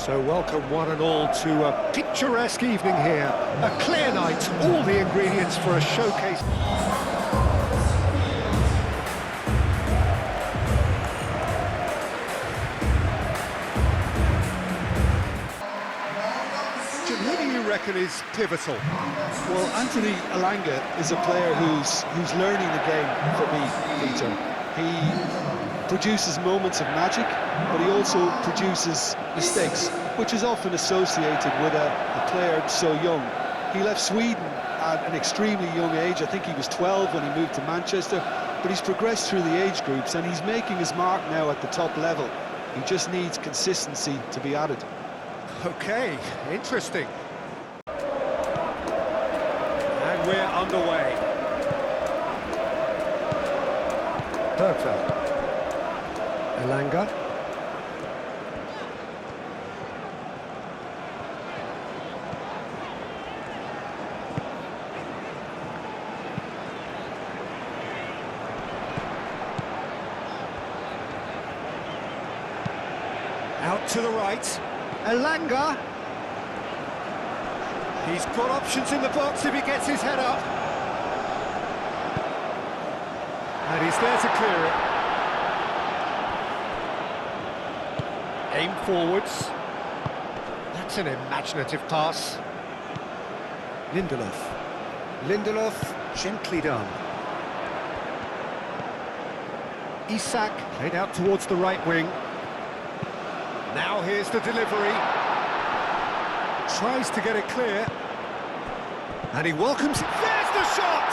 So welcome one and all to a picturesque evening here. A clear night, all the ingredients for a showcase. Jim, who do you reckon is pivotal? Well, Anthony Elanga is a player who's learning the game for me, Peter. He produces moments of magic, but he also produces mistakes, which is often associated with a player so young. He left Sweden at an extremely young age. I think he was 12 when he moved to Manchester, but he's progressed through the age groups and he's making his mark now at the top level. He just needs consistency to be added. Okay, interesting. And we're underway. Perfect. Elanga. Out to the right. Elanga. He's got options in the box if he gets his head up. And he's there to clear it. Aim forwards. That's an imaginative pass. Lindelof. Lindelof, gently done. Isak, played out towards the right wing. Now here's the delivery. Tries to get it clear. And he welcomes it. There's the shot!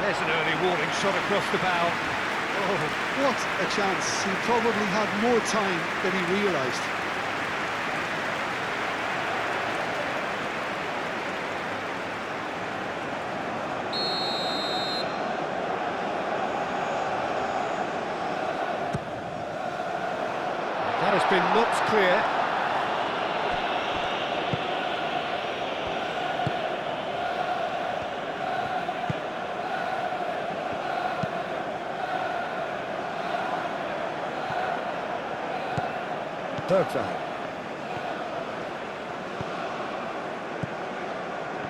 There's an early warning shot across the bow. Oh, what a chance. He probably had more time than he realised. That has been knocked clear. Perfect.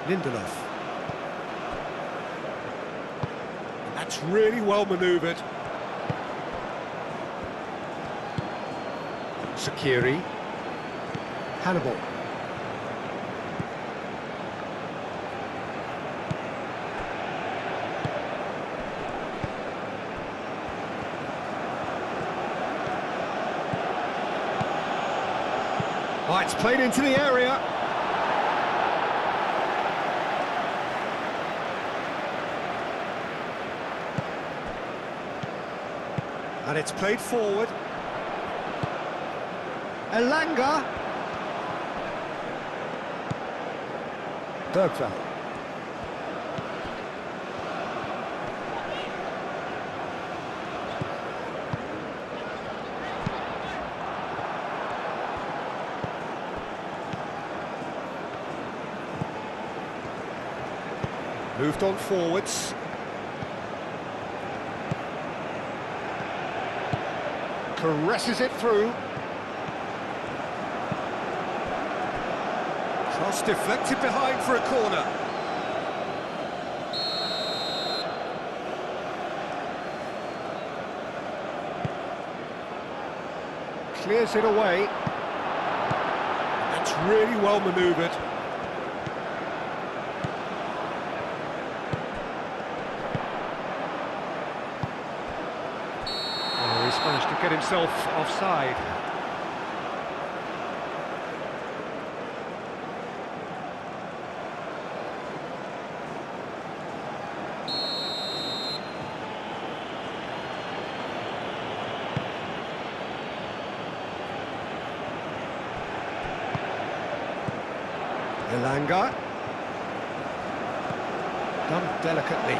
Lindelof. And that's really well manoeuvred. Sakiri. Hannibal. Oh, it's played into the area. And it's played forward. Elanga. Bergvall. Moved on forwards. Caresses it through. Cross deflected behind for a corner. Clears it away. That's really well manoeuvred. Oh, he's managed to get himself offside. Elanga. Done delicately.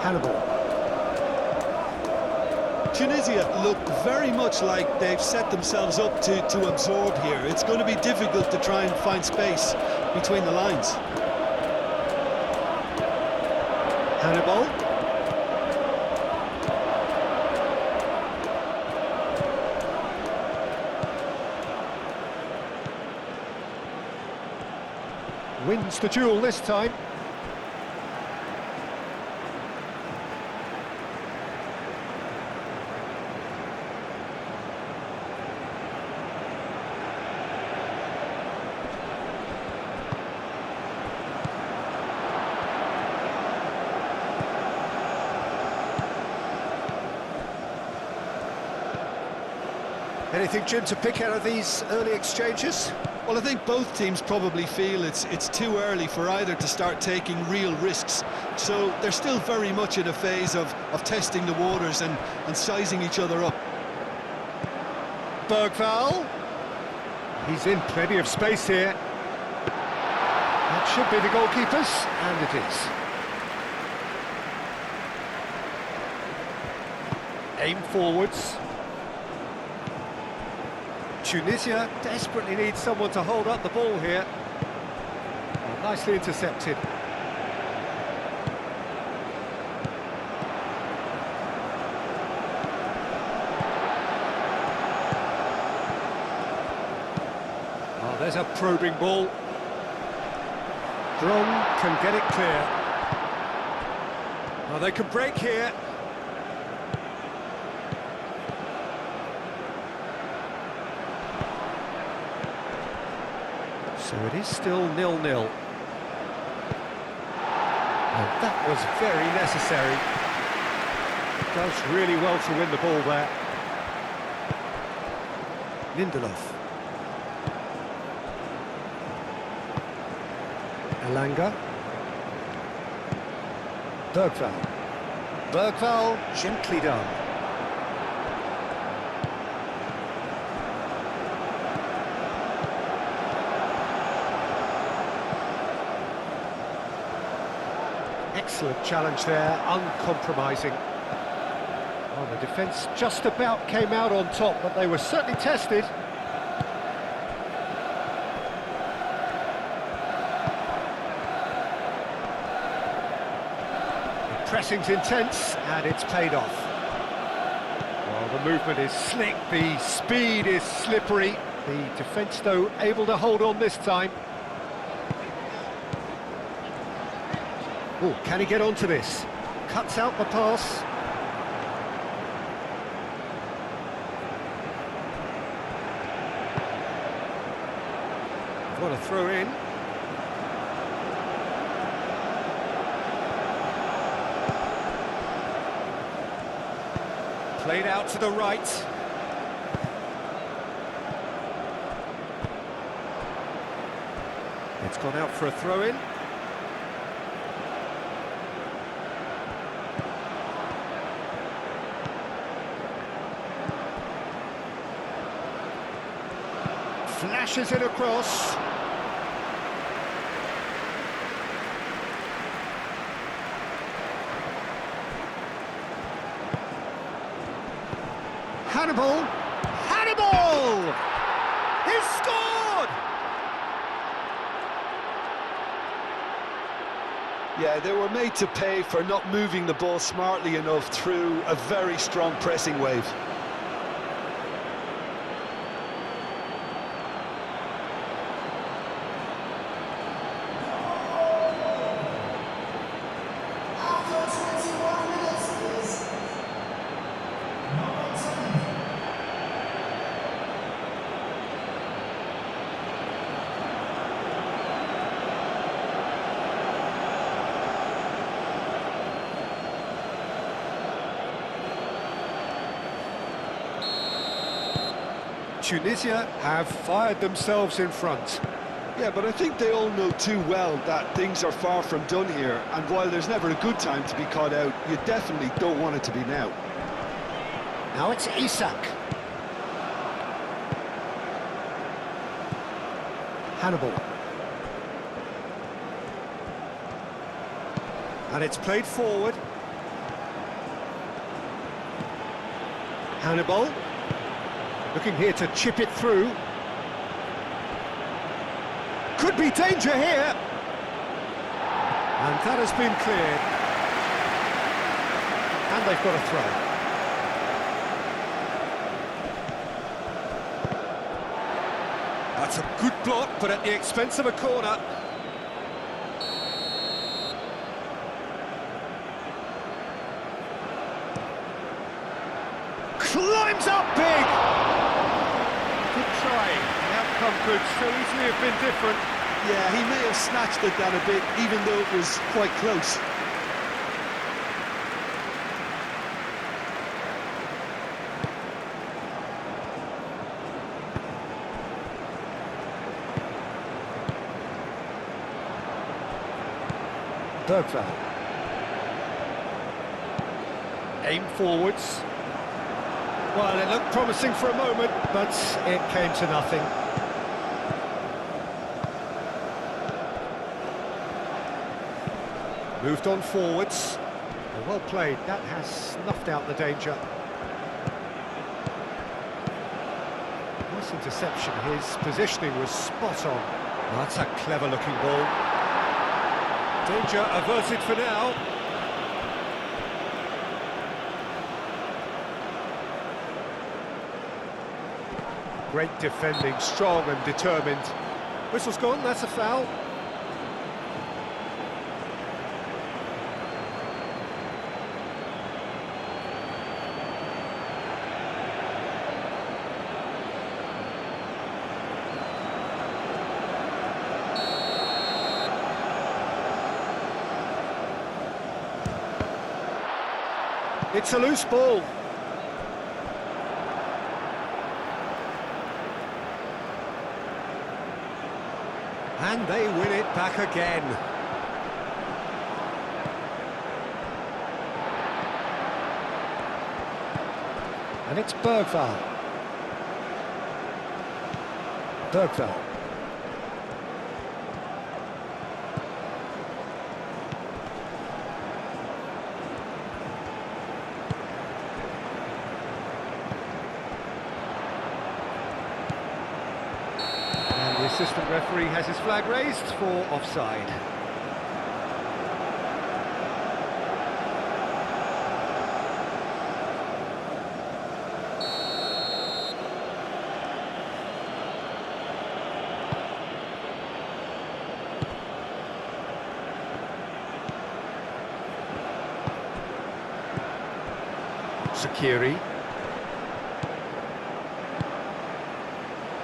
Hannibal. Tunisia look very much like they've set themselves up to absorb here. It's going to be difficult to try and find space between the lines. Hannibal. wins the duel this time. Anything, Jim, to pick out of these early exchanges? Well, I think both teams probably feel it's too early for either to start taking real risks. So they're still very much in a phase of testing the waters and sizing each other up. Bergval. He's in plenty of space here. That should be the goalkeeper's, and it is. Aim forwards. Tunisia desperately needs someone to hold up the ball here. Oh, nicely intercepted. Oh, there's a probing ball. Drong can get it clear. Oh, they can break here. So it is still 0-0. And that was very necessary. Does really well to win the ball there. Lindelof. Elanga. Bergval. Bergval, gently done. Excellent challenge there, uncompromising. Oh, the defence just about came out on top, but they were certainly tested. The pressing's intense, and it's paid off. Well, the movement is slick, the speed is slippery. The defence, though, able to hold on this time. Oh, can he get onto this? Cuts out the pass. What a throw in. Played out to the right. It's gone out for a throw-in. Flashes it across. Hannibal! Hannibal! He's scored! Yeah, they were made to pay for not moving the ball smartly enough through a very strong pressing wave. Tunisia have fired themselves in front. Yeah, but I think they all know too well that things are far from done here, and while there's never a good time to be caught out, you definitely don't want it to be now. Now it's Isak. Hannibal. And it's played forward. Hannibal. Looking here to chip it through. Could be danger here. And that has been cleared. And they've got a throw. That's a good block, but at the expense of a corner. climbs up big! Good try, the outcome could so easily have been different. Yeah, he may have snatched it down a bit, even though it was quite close. Bergvall. Aim forwards. Well, it looked promising for a moment, but it came to nothing. Moved on forwards. Well played, that has snuffed out the danger. Nice interception, his positioning was spot on. Well, that's a clever looking ball. Danger averted for now. Great defending, strong and determined. Whistle's gone, that's a foul. It's a loose ball. And they win it back again. And it's Bergvall. Bergvall. The assistant referee has his flag raised for offside. Sakiri.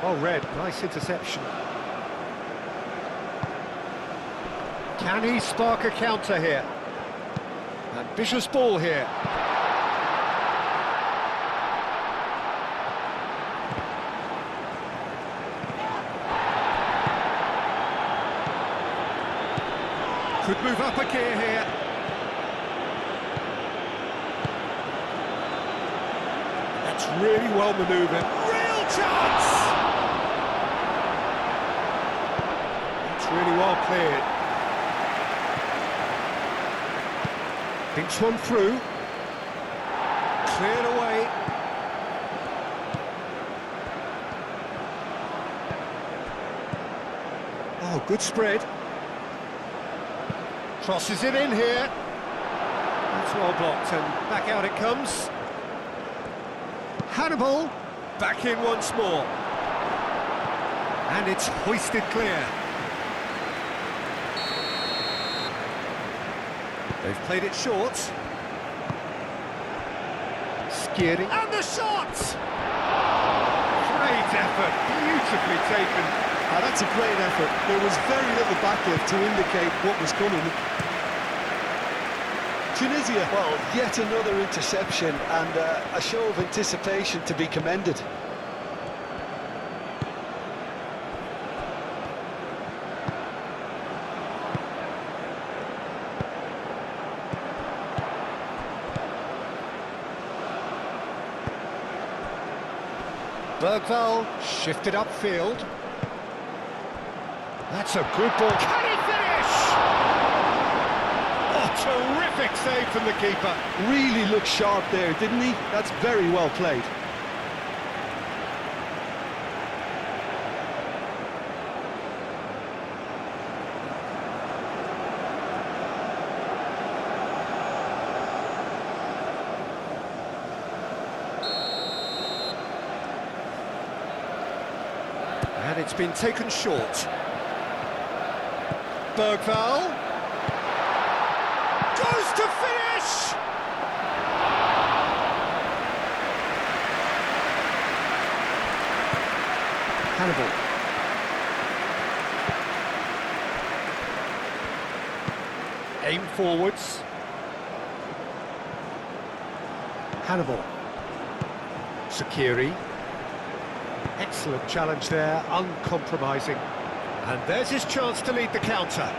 Well read, nice interception. Can he spark a counter here? Ambitious ball here. Could move up a gear here. That's really well manoeuvred. Real chance! Really well cleared. Thinks one through. Cleared away. Oh, good spread. Crosses it in here. That's well blocked and back out it comes. Hannibal back in once more. And it's hoisted clear. They've played it short. Skiri. And the shot! Great effort, beautifully taken. That's a great effort. There was very little backlift to indicate what was coming. Tunisia, well, yet another interception and a show of anticipation to be commended. Bergvall shifted upfield. That's a good ball. Can he finish? Oh, terrific save from the keeper. Really looked sharp there, didn't he? That's very well played. And it's been taken short. Bergvall goes to finish! Hannibal. Aim forwards. Hannibal. Sakiri. Excellent challenge there, uncompromising. And there's his chance to lead the counter.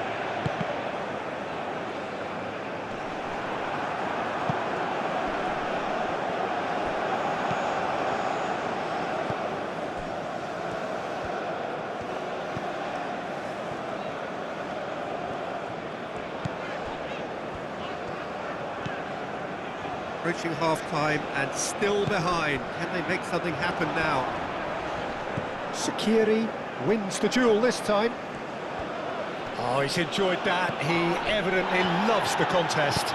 Reaching half-time and still behind. Can they make something happen now? Sakiri wins the duel this time. Oh, he's enjoyed that. He evidently loves the contest.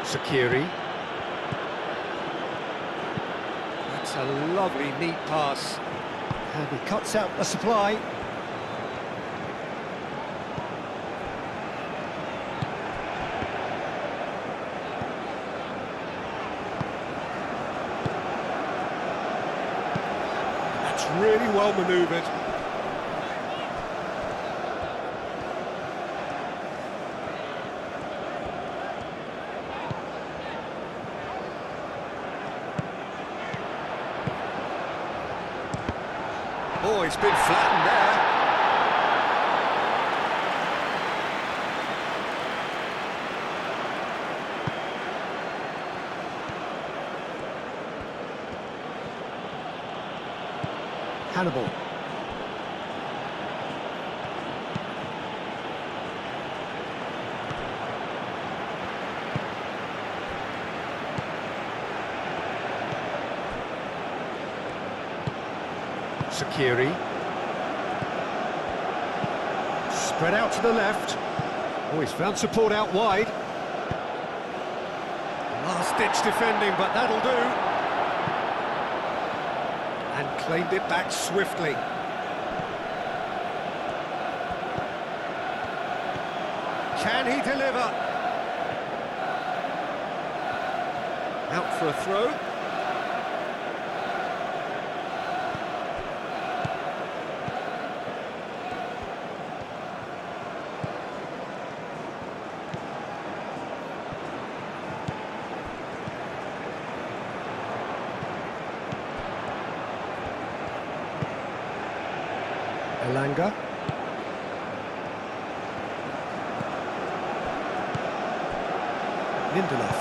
Sakiri. That's a lovely, neat pass. And he cuts out the supply. Really well manoeuvred. Oh, he's been flattened there. Hannibal. Sakiri. Spread out to the left. Oh, he's found support out wide. Last-ditch defending, but that'll do. And claimed it back swiftly. Can he deliver? Out for a throw. Elanga. Lindelof.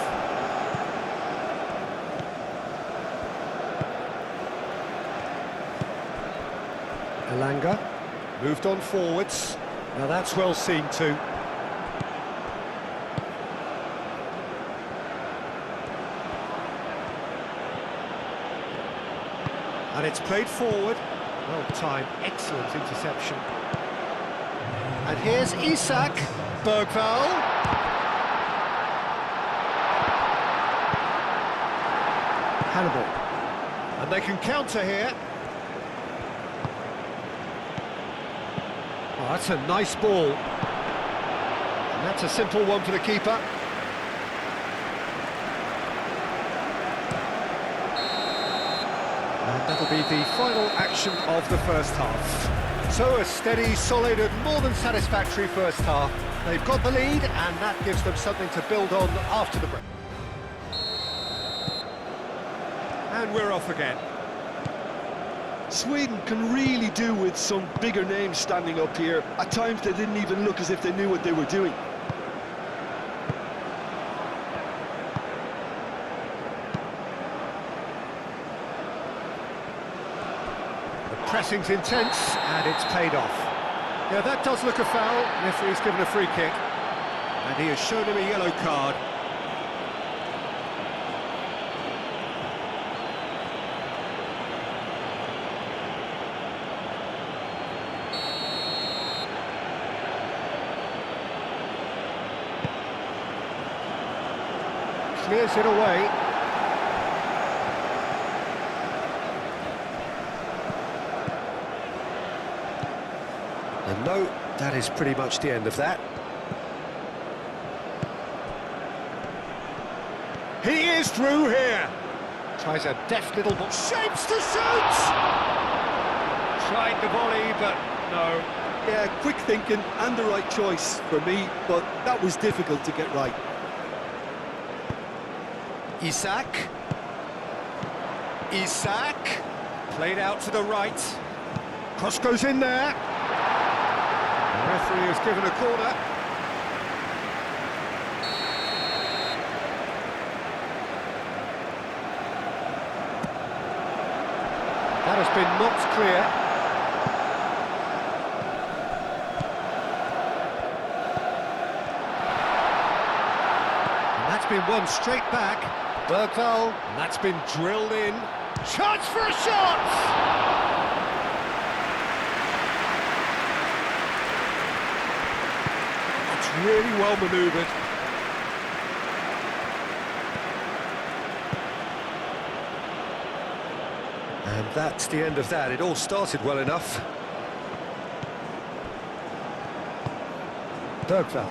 Elanga. Moved on forwards. Now that's well seen too. And it's played forward. Well timed, excellent interception. And here's Isak. Bergvall. Hannibal. And they can counter here. Oh, that's a nice ball. And that's a simple one for the keeper. And that'll be the final action of the first half. So a steady, solid and more than satisfactory first half. They've got the lead and that gives them something to build on after the break. And we're off again. Sweden can really do with some bigger names standing up here. At times they didn't even look as if they knew what they were doing. Pressing's intense, and it's paid off. Yeah, that does look a foul. Referee's given a free kick. And he has shown him a yellow card. Clears it away. And no, that is pretty much the end of that. He is through here. Tries a deft little ball. Shapes to shoot! Tried the volley, but no. Yeah, quick thinking and the right choice for me, but that was difficult to get right. Isak. Played out to the right. Cross goes in there. The referee has given a corner. That has been knocked clear. And that's been won straight back. Bergvall, and that's been drilled in. Chance for a shot! It's really well manoeuvred. And that's the end of that. It all started well enough. Bergvall.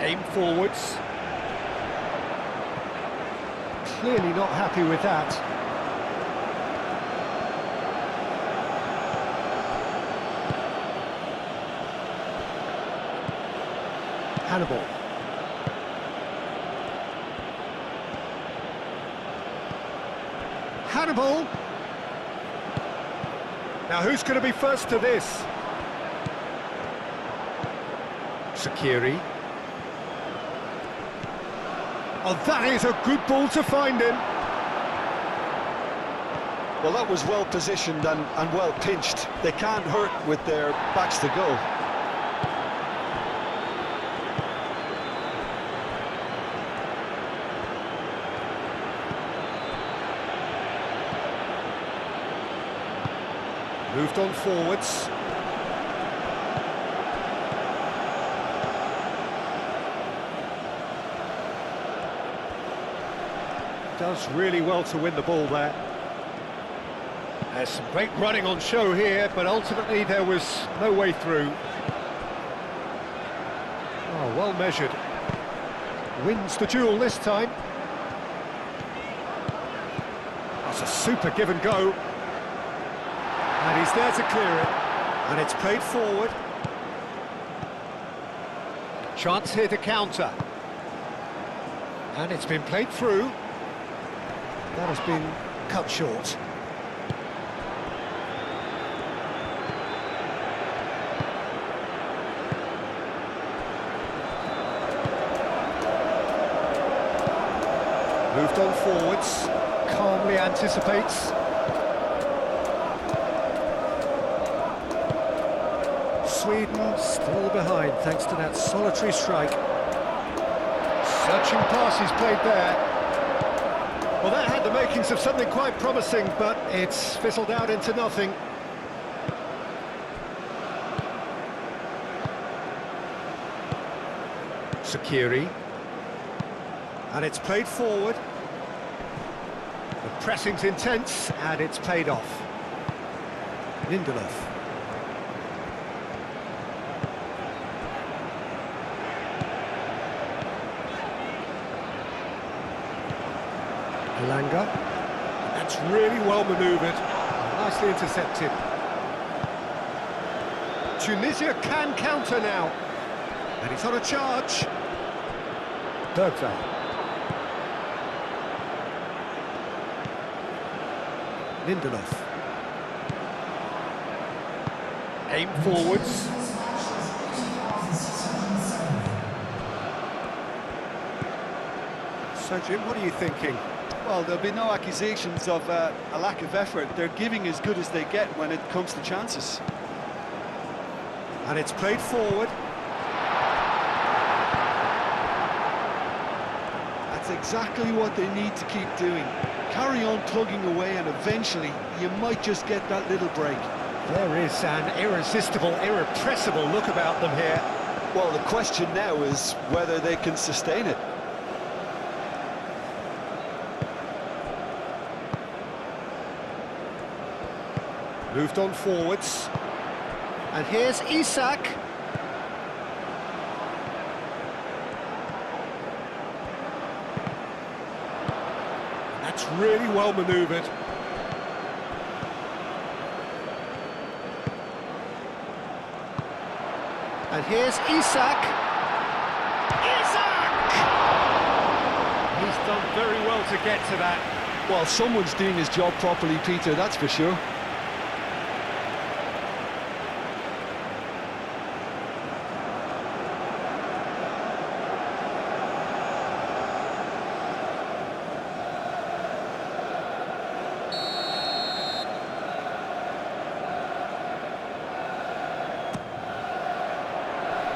Aim forwards. Clearly not happy with that. Hannibal. Hannibal! Now who's going to be first to this? Shaqiri. Oh, that is a good ball to find him. Well, that was well positioned and well pinched. They can't hurt with their backs to goal. Moved on forwards. Does really well to win the ball there. There's some great running on show here, but ultimately there was no way through. Oh, well measured. Wins the duel this time. That's a super give and go. And he's there to clear it. And it's played forward. Chance here to counter. And it's been played through. That has been cut short. Moved on forwards, calmly anticipates. Sweden still behind thanks to that solitary strike. Searching passes played there. Well, that had the makings of something quite promising, but it's fizzled out into nothing. Shaqiri. And it's played forward. The pressing's intense, and it's paid off. Lindelof. Elanga. That's really well manoeuvred. Nicely intercepted. Tunisia can counter now. And he's on a charge. Bergvall. Lindelof. Aim forwards. So Jim, what are you thinking? Well, there'll be no accusations of a lack of effort. They're giving as good as they get when it comes to chances. And it's played forward. That's exactly what they need to keep doing. Carry on plugging away and eventually you might just get that little break. There is an irresistible, irrepressible look about them here. Well, the question now is whether they can sustain it. Moved on forwards. And here's Isak. really well manoeuvred. And here's Isak. Isak! He's done very well to get to that. Well, someone's doing his job properly, Peter, that's for sure.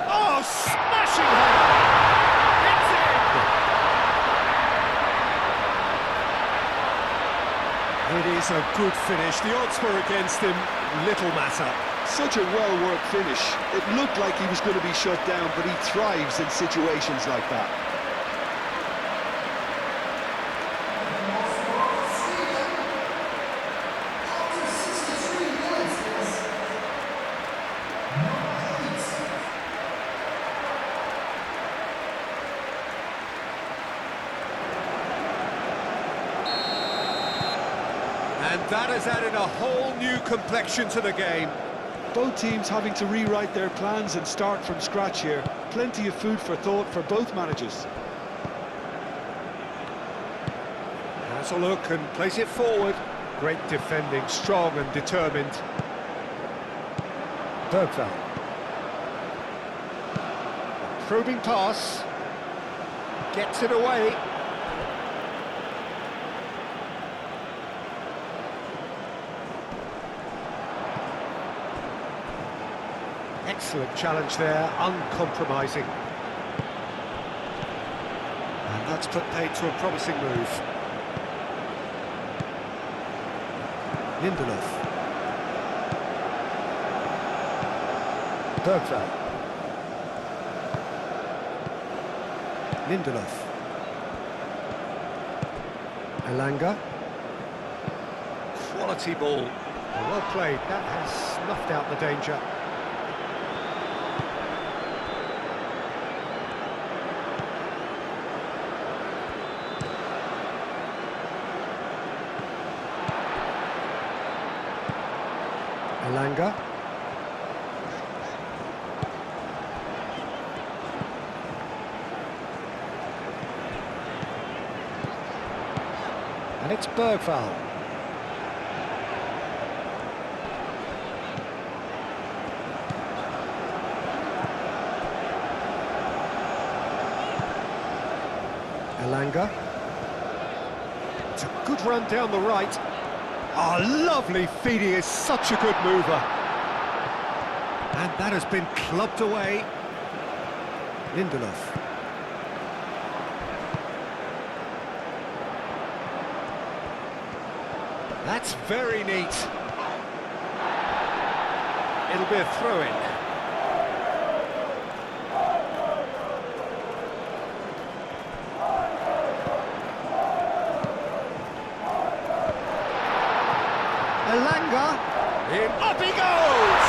Oh, smashing header! It's in! It is a good finish. The odds were against him. Little matter. Such a well-worked finish. It looked like he was going to be shut down, but he thrives in situations like that. And that has added a whole new complexion to the game. Both teams having to rewrite their plans and start from scratch here. Plenty of food for thought for both managers. Has a look and plays it forward. Great defending, strong and determined. Bergvall. Probing pass. Gets it away. Excellent challenge there, uncompromising. And that's put paid to a promising move. Lindelof. Bergvall. Lindelof. Elanga. Quality ball. Well played, that has snuffed out the danger. Elanga. And it's Bergvall. Elanga. It's a good run down the right. Oh, lovely feed, he is such a good mover. And that has been clubbed away. Lindelof. That's very neat. It'll be a throw-in. Elanga, in, up he goes!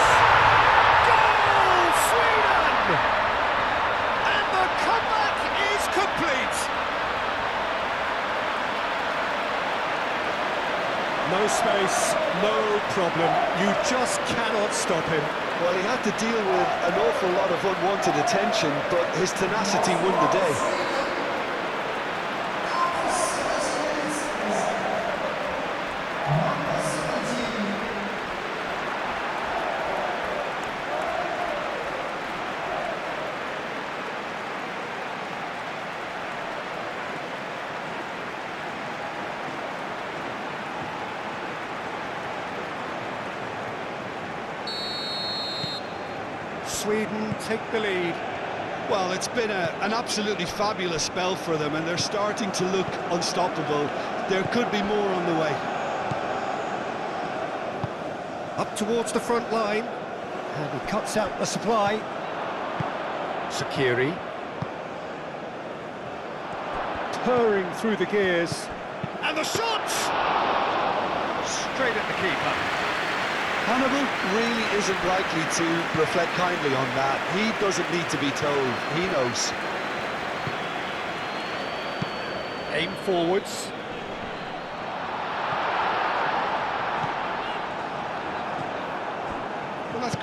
Goal, Sweden! And the comeback is complete! No space, no problem, you just cannot stop him. Well, he had to deal with an awful lot of unwanted attention, but his tenacity won the day. Sweden take the lead. Well, it's been an absolutely fabulous spell for them, and they're starting to look unstoppable. There could be more on the way. Up towards the front line, and he cuts out the supply. Sakiri. Purring through the gears. And the shot! Straight at the keeper. Hannibal really isn't likely to reflect kindly on that. He doesn't need to be told, he knows. Aim forwards.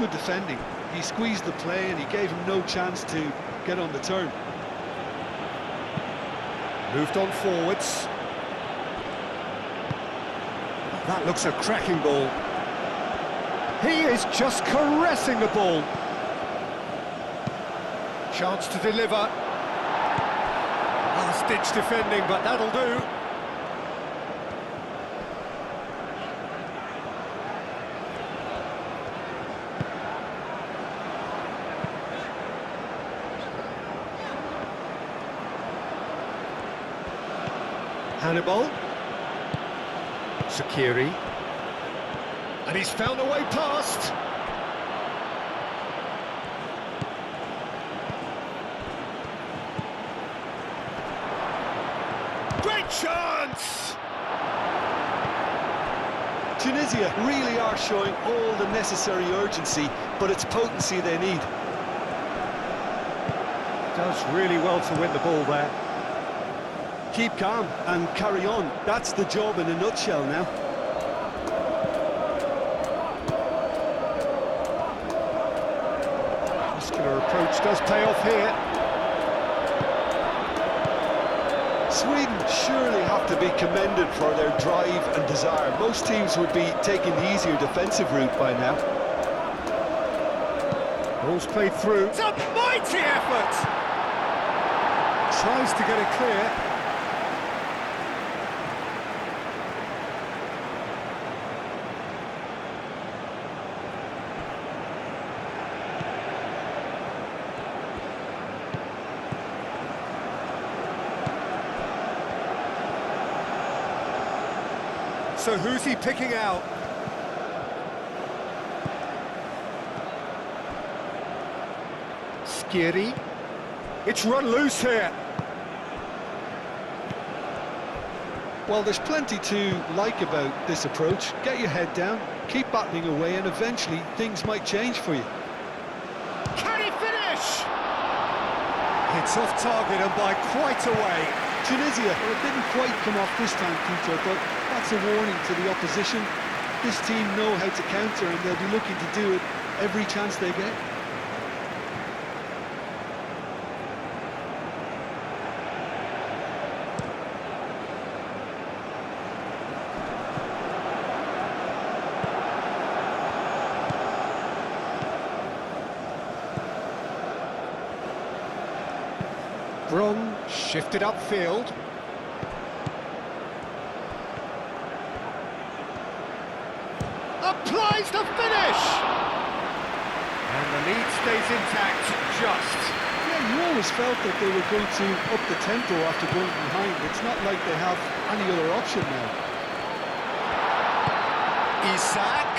good defending. He squeezed the play and he gave him no chance to get on the turn. Moved on forwards. That looks a cracking ball. He is just caressing the ball. Chance to deliver. Last-ditch defending, but that'll do. Hannibal. Sakiri. And he's found a way past. Great chance! Tunisia really are showing all the necessary urgency, but it's potency they need. Does really well to win the ball there. Keep calm and carry on. That's the job in a nutshell now. Muscular approach does pay off here. Sweden surely have to be commended for their drive and desire. Most teams would be taking the easier defensive route by now. Ball's played through. It's a mighty effort! Tries to get it clear. So who's he picking out? Skiri. It's run loose here. Well, there's plenty to like about this approach. Get your head down, keep battling away, and eventually things might change for you. Can he finish? It's off target and by quite a way. Tunisia, well, it didn't quite come off this time, Peter, but that's a warning to the opposition. This team know how to counter and they'll be looking to do it every chance they get. Brom shifted upfield. Applies the finish! And the lead stays intact, just. Yeah, you always felt that they were going to up the tempo after going behind. It's not like they have any other option now. Isak.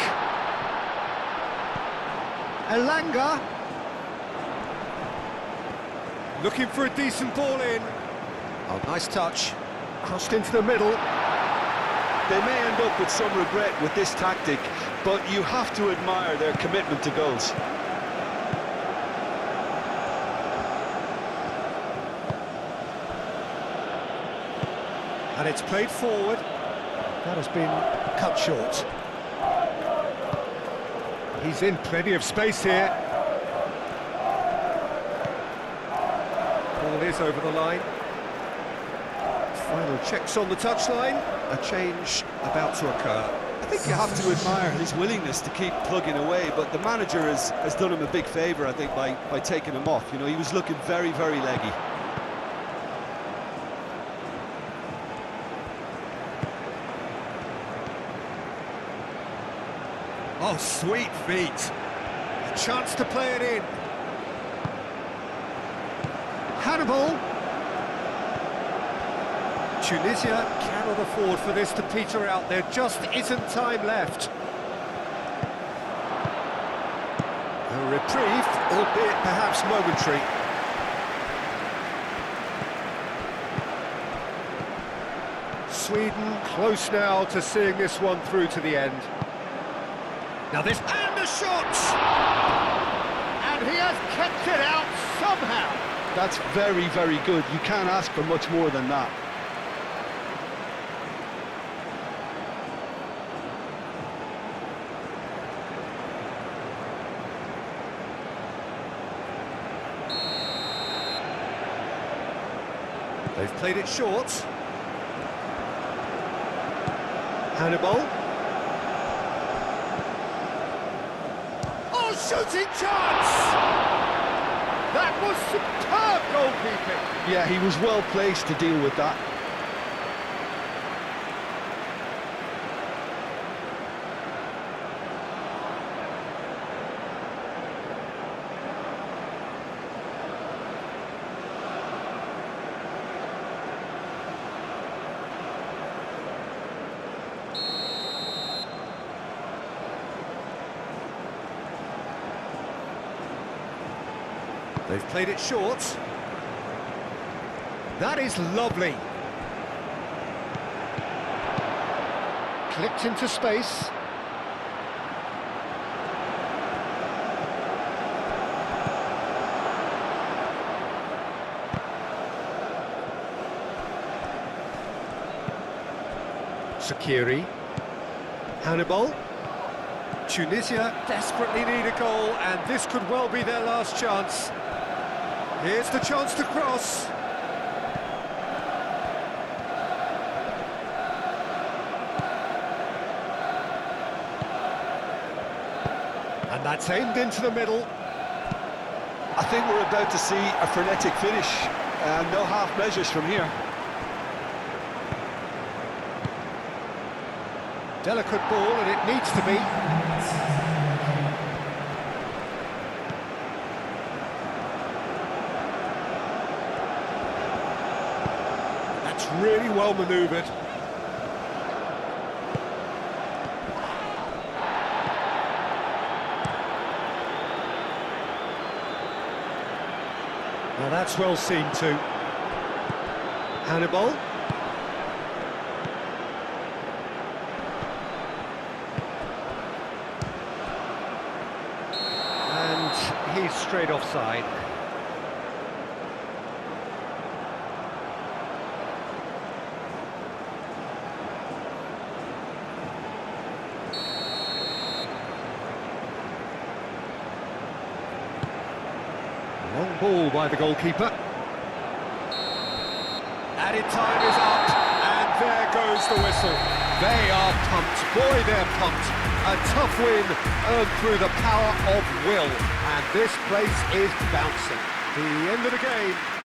Elanga. Looking for a decent ball in. Oh, nice touch. Crossed into the middle. They may end up with some regret with this tactic, but you have to admire their commitment to goals. And it's played forward. That has been cut short. He's in plenty of space here. Ball is over the line. Final checks on the touchline. A change about to occur. I think you have to admire his willingness to keep plugging away, but the manager has done him a big favour, I think, by taking him off. You know, he was looking very, very leggy. Oh, sweet feet. A chance to play it in. Hannibal. Tunisia cannot afford for this to peter out. There just isn't time left. A reprieve, albeit perhaps momentary. Sweden close now to seeing this one through to the end. Now this, and the shot! And he has kept it out somehow. That's very, very good. You can't ask for much more than that. They've played it short. Hannibal. Oh, shooting chance! That was superb goalkeeping. Yeah, he was well placed to deal with that. They've played it short. That is lovely. Clipped into space. Sakiri. Hannibal. Tunisia desperately need a goal, and this could well be their last chance. Here's the chance to cross. And that's aimed into the middle. I think we're about to see a frenetic finish, and no half measures from here. Delicate ball, and it needs to be. That's really well manoeuvred. Now that's well seen too. Hannibal. And he's straight offside. Long ball by the goalkeeper. Added time is up, and there goes the whistle. They are pumped. Boy, they're pumped. A tough win earned through the power of will, and this place is bouncing. The end of the game.